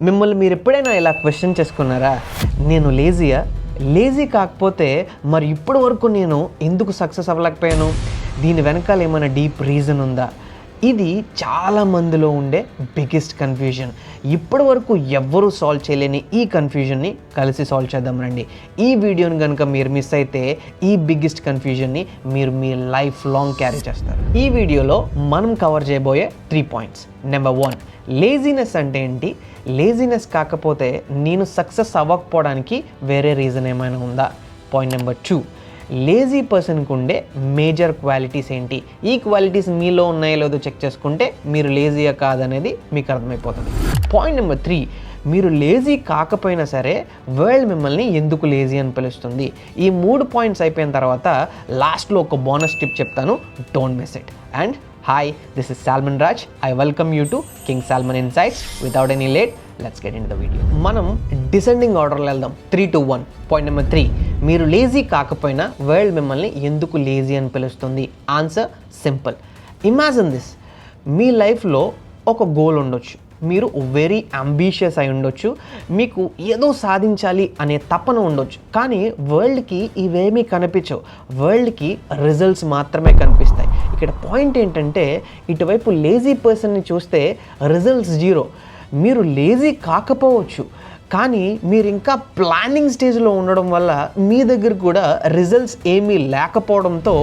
మిమ్మల్ని మీరు ఎప్పుడైనా ఇలా క్వశ్చన్ చేసుకున్నారా? నేను లేజీ కాకపోతే మరి ఇప్పటి వరకు నేను ఎందుకు సక్సెస్ అవ్వలేకపోయాను? దీని వెనకాల ఏమైనా డీప్ రీజన్ ఉందా? ఇది చాలా మందిలో ఉండే బిగ్గెస్ట్ కన్ఫ్యూజన్. ఇప్పటి వరకు ఎవ్వరూ సాల్వ్ చేయలేని ఈ కన్ఫ్యూజన్ని కలిసి సాల్వ్ చేద్దాం రండి. ఈ వీడియోని కనుక మీరు మిస్ అయితే ఈ బిగ్గెస్ట్ కన్ఫ్యూజన్ని మీరు మీ లైఫ్ లాంగ్ క్యారీ చేస్తారు. ఈ వీడియోలో మనం కవర్ చేయబోయే 3 పాయింట్స్. నెంబర్ 1, లేజినెస్ అంటే ఏంటి? లేజినెస్ కాకపోతే నేను సక్సెస్ అవ్వకపోవడానికి వేరే రీజన్ ఏమైనా ఉందా? పాయింట్ నెంబర్ 2, లేజీ పర్సన్కి ఉండే మేజర్ క్వాలిటీస్ ఏంటి? ఈ క్వాలిటీస్ మీలో ఉన్నాయో లేదో చెక్ చేసుకుంటే మీరు లేజీయా కాదనేది మీకు అర్థమైపోతుంది. పాయింట్ నెంబర్ 3, మీరు లేజీ కాకపోయినా సరే వరల్డ్ మిమ్మల్ని ఎందుకు లేజీ అని పిలుస్తుంది? ఈ 3 పాయింట్స్ అయిపోయిన తర్వాత లాస్ట్లో ఒక బోనస్ టిప్ చెప్తాను, don't miss it. And hi, this is Salman Raj. I welcome you to King Salman insights. Without any late, let's get in the video. మనం డిసెండింగ్ ఆర్డర్లో వెళ్దాం, 3 to 1. పాయింట్ నెంబర్ 3, మీరు లేజీ కాకపోయినా వరల్డ్ మిమ్మల్ని ఎందుకు లేజీ అని పిలుస్తుంది? Answer simple. ఇమాజిన్ దిస్, మీ లైఫ్లో ఒక గోల్ ఉండొచ్చు, మీరు వెరీ అంబిషియస్ అయి ఉండొచ్చు, మీకు ఏదో సాధించాలి అనే తపన ఉండొచ్చు, కానీ వరల్డ్కి ఇవేమీ కనిపించవు, వరల్డ్కి రిజల్ట్స్ మాత్రమే కనిపిస్తాయి. ఇక్కడ పాయింట్ ఏంటంటే, ఇటువైపు లేజీ పర్సన్ని చూస్తే రిజల్ట్స్ 0. మీరు లేజీ కాకపోవచ్చు, కానీ మీరు ఇంకా ప్లానింగ్ స్టేజ్లో ఉండడం వల్ల మీ దగ్గర కూడా రిజల్ట్స్ ఏమీ లేకపోవడంతో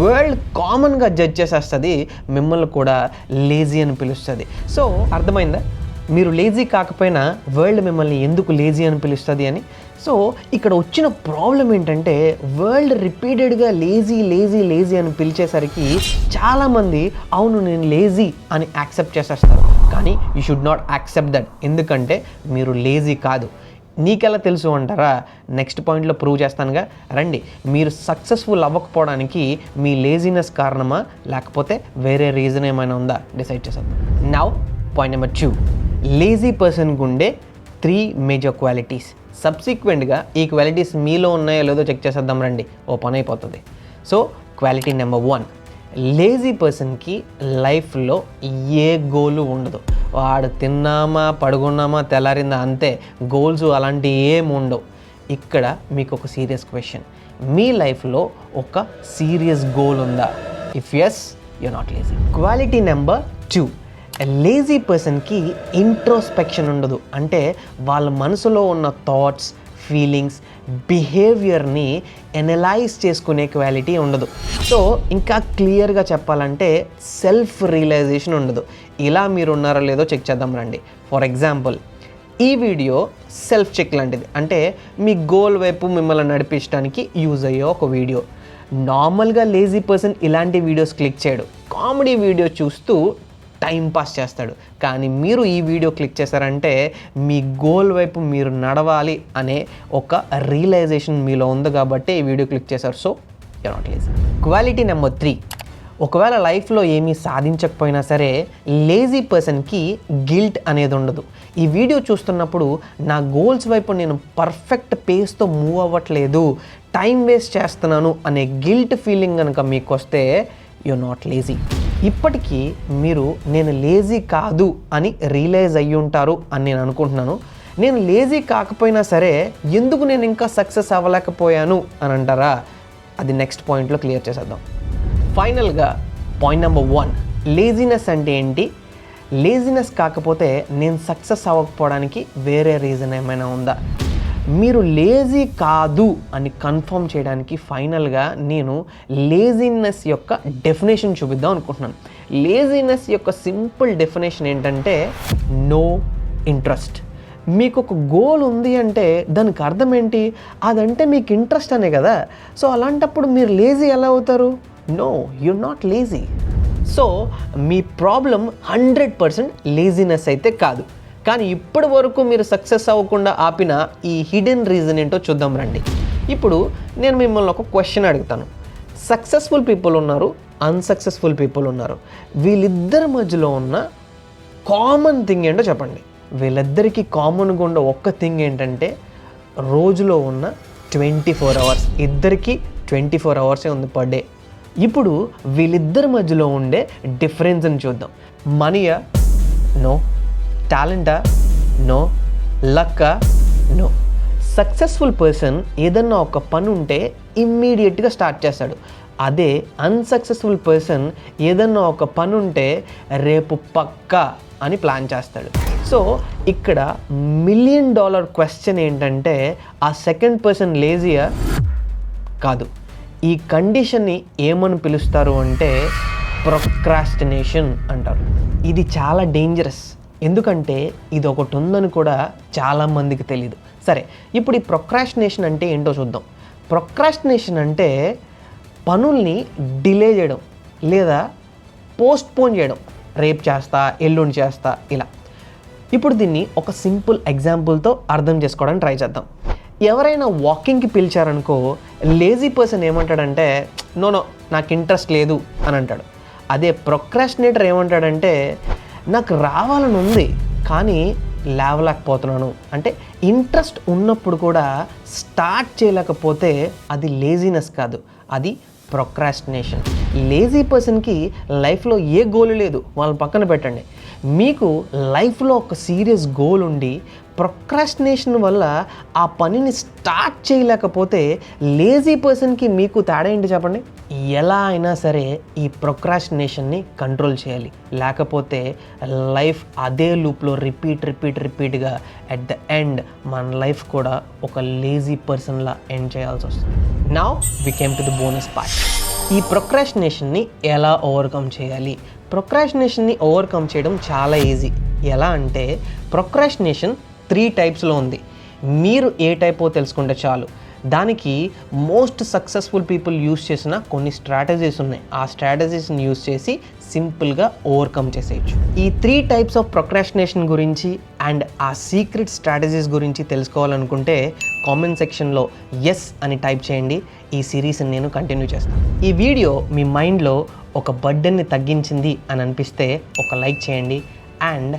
వరల్డ్ కామన్గా జడ్జ్ చేసేస్తుంది, మిమ్మల్ని కూడా లేజీ అని పిలుస్తుంది. సో అర్థమైందా? మీరు లేజీ కాకపోయినా వరల్డ్ మిమ్మల్ని ఎందుకు లేజీ అని పిలుస్తుంది అని. సో ఇక్కడ వచ్చిన ప్రాబ్లం ఏంటంటే, వరల్డ్ రిపీటెడ్గా లేజీ అని పిలిచేసరికి చాలామంది అవును నేను లేజీ అని యాక్సెప్ట్ చేసేస్తారు. కానీ you should not accept that. ఎందుకంటే మీరు లేజీ కాదు. నీకెలా తెలుసు అంటారా? నెక్స్ట్ పాయింట్లో ప్రూవ్ చేస్తానుగా, రండి. మీరు సక్సెస్ఫుల్ అవ్వకపోవడానికి మీ లేజినెస్ కారణమా లేకపోతే వేరే రీజన్ ఏమైనా ఉందా డిసైడ్ చేసేద్దాం. నౌ పాయింట్ నెంబర్ 2, లేజీ పర్సన్కి ఉండే 3 మేజర్ క్వాలిటీస్. సబ్సిక్వెంట్గా ఈ క్వాలిటీస్ మీలో ఉన్నాయో లేదో చెక్ చేసేద్దాం రండి, ఓ పని అయిపోతుంది. సో క్వాలిటీ నెంబర్ 1, లేజీ పర్సన్కి లైఫ్లో ఏ గోలు ఉండదు. వాడు తిన్నామా పడుకున్నామా తెల్లారిందా అంతే, గోల్స్ అలాంటి ఏమి ఉండవు. ఇక్కడ మీకు ఒక సీరియస్ క్వశ్చన్, మీ లైఫ్లో ఒక సీరియస్ గోల్ ఉందా? If yes, you not lazy. Quality number 2, lazy పర్సన్కి ఇంట్రోస్పెక్షన్ ఉండదు. అంటే వాళ్ళ మనసులో ఉన్న థాట్స్, ఫీలింగ్స్, బిహేవియర్ని ఎనలైజ్ చేసుకునే క్వాలిటీ ఉండదు. సో ఇంకా క్లియర్గా చెప్పాలంటే సెల్ఫ్ రియలైజేషన్ ఉండదు. ఇలా మీరు ఉన్నారో లేదో చెక్ చేద్దాం రండి. ఫర్ ఎగ్జాంపుల్, ఈ వీడియో సెల్ఫ్ చెక్ లాంటిది. అంటే మీ గోల్ వైపు మిమ్మల్ని నడిపించడానికి యూజ్ అయ్యే ఒక వీడియో. నార్మల్గా లేజీ పర్సన్ ఇలాంటి వీడియోస్ క్లిక్ చేయడు, కామెడీ వీడియో చూస్తూ టైం పాస్ చేస్తాడు. కానీ మీరు ఈ వీడియో క్లిక్ చేశారంటే మీ గోల్ వైపు మీరు నడవాలి అనే ఒక రియలైజేషన్ మీలో ఉంది కాబట్టి ఈ వీడియో క్లిక్ చేశారు. So you are not lazy. Quality number 3, ఒకవేళ లైఫ్లో ఏమీ సాధించకపోయినా సరే లేజీ పర్సన్కి గిల్ట్ అనేది ఉండదు. ఈ వీడియో చూస్తున్నప్పుడు నా గోల్స్ వైపు నేను పర్ఫెక్ట్ పేస్తో మూవ్ అవ్వట్లేదు, టైం వేస్ట్ చేస్తున్నాను అనే గిల్ట్ ఫీలింగ్ కనుక మీకు వస్తే యు ఆర్ నాట్ లేజీ. ఇప్పటికీ మీరు నేను లేజీ కాదు అని రియలైజ్ అయ్యి ఉంటారు అని నేను అనుకుంటున్నాను. నేను లేజీ కాకపోయినా సరే ఎందుకు నేను ఇంకా సక్సెస్ అవ్వలేకపోయాను అని అంటారా? అది నెక్స్ట్ పాయింట్లో క్లియర్ చేసేద్దాం. ఫైనల్గా పాయింట్ నెంబర్ 1, లేజినెస్ అంటే ఏంటి? లేజినెస్ కాకపోతే నేను సక్సెస్ అవ్వకపోవడానికి వేరే రీజన్ ఏమైనా ఉందా? మీరు లేజీ కాదు అని కన్ఫర్మ్ చేయడానికి ఫైనల్గా నేను లేజినెస్ యొక్క డెఫినేషన్ చూపిద్దాం అనుకుంటున్నాను. లేజినెస్ యొక్క సింపుల్ డెఫినేషన్ ఏంటంటే నో ఇంట్రెస్ట్. మీకు ఒక గోల్ ఉంది అంటే దానికి అర్థం ఏంటి? అదంటే మీకు ఇంట్రెస్ట్ అనే కదా. సో అలాంటప్పుడు మీరు లేజీ ఎలా అవుతారు? No, you are not lazy. So మీ ప్రాబ్లం 100% లేజినెస్ అయితే కాదు. కానీ ఇప్పటి వరకు మీరు సక్సెస్ అవ్వకుండా ఆపిన ఈ హిడెన్ రీజన్ ఏంటో చూద్దాం రండి. ఇప్పుడు నేను మిమ్మల్ని ఒక క్వశ్చన్ అడుగుతాను. సక్సెస్ఫుల్ పీపుల్ ఉన్నారు, అన్సక్సెస్ఫుల్ పీపుల్ ఉన్నారు. వీళ్ళిద్దరి మధ్యలో ఉన్న కామన్ థింగ్ ఏంటో చెప్పండి. వీళ్ళిద్దరికీ కామన్గా ఉన్న ఒక్క థింగ్ ఏంటంటే రోజులో ఉన్న 24 hours. ఇద్దరికి 24 hours ఉంది పర్ డే. ఇప్పుడు వీళ్ళిద్దరి మధ్యలో ఉండే డిఫరెన్స్ని చూద్దాం. మనీయా? నో. టాలెంటా? నో. లక్కా? నో. సక్సెస్ఫుల్ పర్సన్ ఏదన్నా ఒక పని ఉంటే ఇమ్మీడియట్గా స్టార్ట్ చేస్తాడు. అదే అన్సక్సెస్ఫుల్ పర్సన్ ఏదన్నా ఒక పని ఉంటే రేపు పక్కా అని ప్లాన్ చేస్తాడు. సో ఇక్కడ $1 మిలియన్ క్వశ్చన్ ఏంటంటే, ఆ సెకండ్ పర్సన్ లేజియా? కాదు. ఈ కండిషన్ని ఏమని పిలుస్తారు అంటే ప్రొక్రాస్టినేషన్ అంటారు. ఇది చాలా డేంజరస్. ఎందుకంటే ఇది ఒకటి ఉందని కూడా చాలామందికి తెలియదు. సరే, ఇప్పుడు ఈ ప్రొక్రాస్టినేషన్ అంటే ఏంటో చూద్దాం. ప్రొక్రాస్టినేషన్ అంటే పనుల్ని డిలే చేయడం లేదా పోస్ట్పోన్ చేయడం. రేపు చేస్తా, ఎల్లుండి చేస్తా, ఇలా. ఇప్పుడు దీన్ని ఒక సింపుల్ ఎగ్జాంపుల్తో అర్థం చేసుకోవడానికి ట్రై చేద్దాం. ఎవరైనా వాకింగ్కి పిలిచారనుకో, లేజీ పర్సన్ ఏమంటాడంటే నో నాకు ఇంట్రెస్ట్ లేదు అని అంటాడు. అదే ప్రొక్రాస్టినేటర్ ఏమంటాడంటే నాకు రావాలని ఉంది కానీ లేవలేకపోతున్నాను. అంటే ఇంట్రెస్ట్ ఉన్నప్పుడు కూడా స్టార్ట్ చేయలేకపోతే అది లేజీనెస్ కాదు, అది ప్రొక్రాస్టినేషన్. లేజీ పర్సన్కి లైఫ్లో ఏ గోల్ లేదు, వాళ్ళని పక్కన పెట్టండి. మీకు లైఫ్లో ఒక సీరియస్ గోల్ ఉండి ప్రొక్రాస్టినేషన్ వల్ల ఆ పనిని స్టార్ట్ చేయలేకపోతే లేజీ పర్సన్కి మీకు తేడా ఏంటి చెప్పండి? ఎలా అయినా సరే ఈ ప్రొక్రాస్టినేషన్ని కంట్రోల్ చేయాలి, లేకపోతే లైఫ్ అదే లూప్లో రిపీట్గా అట్ ద ఎండ్ మన లైఫ్ కూడా ఒక లేజీ పర్సన్లా ఎండ్ చేయాల్సి వస్తుంది. Now we came to the bonus part. ఈ ప్రొక్రాస్టినేషన్ని ఎలా ఓవర్కమ్ చేయాలి? ప్రొక్రాస్టినేషన్ని ఓవర్కమ్ చేయడం చాలా ఈజీ. ఎలా అంటే ప్రొక్రాస్టినేషన్ 3 టైప్స్లో ఉంది. మీరు ఏ టైపో తెలుసుకుంటే చాలు. దానికి మోస్ట్ సక్సెస్ఫుల్ పీపుల్ యూస్ చేసిన కొన్ని స్ట్రాటజీస్ ఉన్నాయి. ఆ స్ట్రాటజీస్ని యూస్ చేసి సింపుల్గా ఓవర్కమ్ చేసేయచ్చు. ఈ 3 టైప్స్ ఆఫ్ ప్రొక్రాస్టినేషన్ గురించి అండ్ ఆ సీక్రెట్ స్ట్రాటజీస్ గురించి తెలుసుకోవాలనుకుంటే కామెంట్ సెక్షన్లో ఎస్ అని టైప్ చేయండి. ఈ సిరీస్ని నేను కంటిన్యూ చేస్తాను. ఈ వీడియో మీ మైండ్లో ఒక బర్డెన్ని తగ్గించింది అని అనిపిస్తే ఒక లైక్ చేయండి. అండ్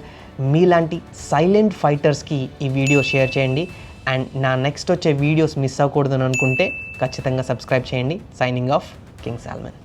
మీలాంటి సైలెంట్ ఫైటర్స్కి ఈ వీడియో షేర్ చేయండి. అండ్ నా నెక్స్ట్ వచ్చే వీడియోస్ మిస్ అవ్వకూడదని అనుకుంటే ఖచ్చితంగా సబ్స్క్రైబ్ చేయండి. Signing off King salmon.